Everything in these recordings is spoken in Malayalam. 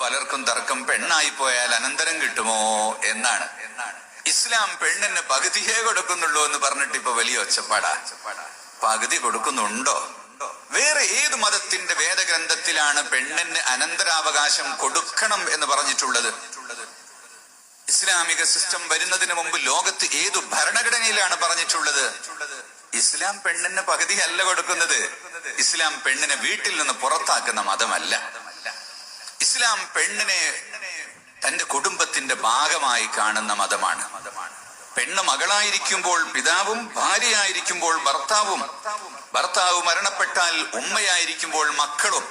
പലർക്കും തർക്കം പെണ്ണായി പോയാൽ അനന്തരം കിട്ടുമോ എന്നാണ്. ഇസ്ലാം പെണ്ണിന് പകുതിയേ കൊടുക്കുന്നുള്ളൂ എന്ന് പറഞ്ഞിട്ട് ഇപ്പൊ വലിയ ഒച്ചപ്പാടാ. പകുതി കൊടുക്കുന്നുണ്ടോ? വേറെ ഏത് മതത്തിന്റെ വേദഗ്രന്ഥത്തിലാണ് പെണ്ണിന് അനന്തരാവകാശം കൊടുക്കണം എന്ന് പറഞ്ഞിട്ടുള്ളത്? ഇസ്ലാമിക സിസ്റ്റം വരുന്നതിന് മുമ്പ് ലോകത്ത് ഏതു ഭരണഘടനയിലാണ് പറഞ്ഞിട്ടുള്ളത്? ഇസ്ലാം പെണ്ണിന് പകുതിയല്ല കൊടുക്കുന്നത്. ഇസ്ലാം പെണ്ണിനെ വീട്ടിൽ നിന്ന് പുറത്താക്കുന്ന മതമല്ല. ഇസ്ലാം പെണ്ണിനെ തന്റെ കുടുംബത്തിന്റെ ഭാഗമായി കാണുന്ന മതമാണ്. പെണ്ണ് മകളായിരിക്കുമ്പോൾ പിതാവും, ഭാര്യയായിരിക്കുമ്പോൾ ഭർത്താവും, ഭർത്താവ് മരണപ്പെട്ടാൽ ഉമ്മയായിരിക്കുമ്പോൾ മക്കളും,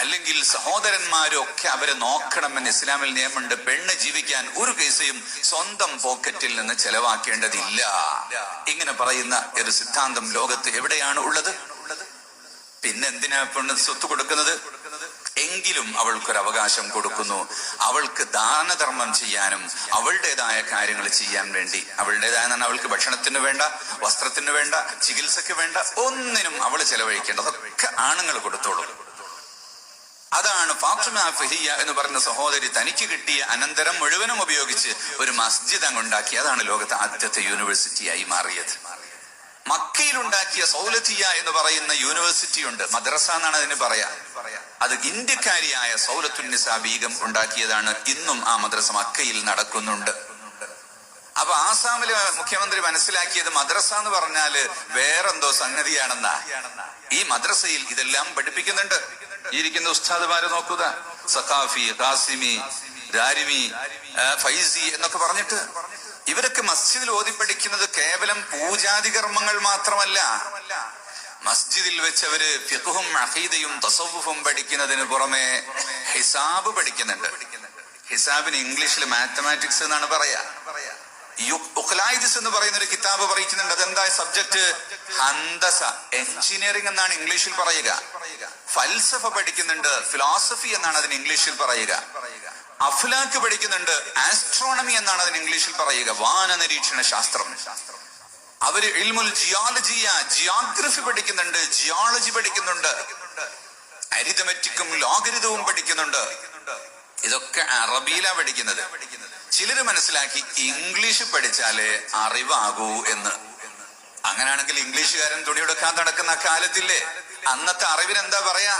അല്ലെങ്കിൽ സഹോദരന്മാരും ഒക്കെ അവരെ നോക്കണമെന്ന് ഇസ്ലാമിൽ നിയമമുണ്ട്. പെണ്ണ് ജീവിക്കാൻ ഒരു പൈസയും സ്വന്തം പോക്കറ്റിൽ നിന്ന് ചെലവാക്കേണ്ടതില്ല. ഇങ്ങനെ പറയുന്ന ഒരു സിദ്ധാന്തം ലോകത്ത് എവിടെയാണ് ഉള്ളത്? പിന്നെന്തിനാ പെണ്ണ് സ്വത്ത് കൊടുക്കുന്നത്? എങ്കിലും അവൾക്കൊരവകാശം കൊടുക്കുന്നു. അവൾക്ക് ദാനധർമ്മം ചെയ്യാനും അവളുടേതായ കാര്യങ്ങൾ ചെയ്യാൻ വേണ്ടി, അവളുടേതായ അവൾക്ക് ഭക്ഷണത്തിന് വേണ്ട, വസ്ത്രത്തിന് വേണ്ട, ചികിത്സക്ക് വേണ്ട, ഒന്നിനും അവൾ ചെലവഴിക്കേണ്ട, അതൊക്കെ ആണുങ്ങൾ കൊടുത്തോളൂ. അതാണ് ഫാത്തിമ ഫഹിയ എന്ന് പറയുന്ന സഹോദരി തനിക്ക് കിട്ടിയ അനന്തരം മുഴുവനും ഉപയോഗിച്ച് ഒരു മസ്ജിദ് അങ്ങുണ്ടാക്കി. അതാണ് ലോകത്തെ ആദ്യത്തെ യൂണിവേഴ്സിറ്റിയായി മാറിയത്. മക്കയിൽ ഉണ്ടാക്കിയ സൗലത്തിയ എന്ന് പറയുന്ന യൂണിവേഴ്സിറ്റി ഉണ്ട്, മദ്രസ എന്നാണ് അതിന് പറയാ. അത് ഇന്ത്യക്കാരിയായ സൗലത്തുന്നിസ ബീഗം ഉണ്ടാക്കിയതാണ്. ഇന്നും ആ മദ്രസ മക്കയിൽ നടക്കുന്നുണ്ട്. അപ്പൊ ആസാമിലെ മുഖ്യമന്ത്രി മനസ്സിലാക്കിയത് മദ്രസ എന്ന് പറഞ്ഞാല് വേറെന്തോ സംഗതിയാണെന്നാ. ഈ മദ്രസയിൽ ഇതെല്ലാം പഠിപ്പിക്കുന്നുണ്ട്. ഇരിക്കുന്ന ഉസ്താദുമാരെ നോക്കുക, സഖാഫി, ഖാസിമി, ദാരിമി, ഫൈസി എന്നൊക്കെ പറഞ്ഞിട്ട് ഇവരൊക്കെ മസ്ജിദിൽ ഓതി പഠിക്കുന്നത് കേവലം പൂജാതി കർമ്മങ്ങൾ മാത്രമല്ല. മസ്ജിദിൽ വെച്ച് അവര് ഫിഖ്ഹും അഖീദയും തസവ്വുഫും പഠിക്കുന്നതിന് പുറമെ ഹിസാബ് പഠിക്കുന്നുണ്ട്. ഹിസാബിന് ഇംഗ്ലീഷിൽ മാത്തമാറ്റിക്സ് എന്നാണ് പറയാ. ഉഖ്ലായിദിസ് എന്ന് പറയുന്ന ഒരു കിതാബ് പഠിക്കുന്നുണ്ട്. അതെന്താ സബ്ജക്ട്? ഹന്തസ, എഞ്ചിനീയറിംഗ് എന്നാണ് ഇംഗ്ലീഷിൽ പറയുക. ഫൽസഫ പഠിക്കുന്നുണ്ട്, ഫിലോസഫി എന്നാണ് അതിന് ഇംഗ്ലീഷിൽ പറയുക. അഫ്ലാക്ക് പഠിക്കുന്നുണ്ട്, ആസ്ട്രോണമി എന്നാണ് അതിന് ഇംഗ്ലീഷിൽ പറയുക, വാന നിരീക്ഷണ ശാസ്ത്രം. അവര് ഇൽമുൽ ജിയോഗ്രഫി പഠിക്കുന്നുണ്ട്, ജിയോളജി പഠിക്കുന്നുണ്ട്, അരിതമെറ്റിക്കും ലോഗരിതവും പഠിക്കുന്നുണ്ട്. ഇതൊക്കെ അറബിയിലാ പഠിക്കുന്നത്. ചിലര് മനസ്സിലാക്കി ഇംഗ്ലീഷ് പഠിച്ചാലേ അറിവാകൂ എന്ന്. അങ്ങനെയാണെങ്കിൽ ഇംഗ്ലീഷുകാരൻ തുണിയെടുക്കാൻ നടക്കുന്ന കാലത്തില്ലേ, അന്നത്തെ അറിവിനെന്താ പറയാ?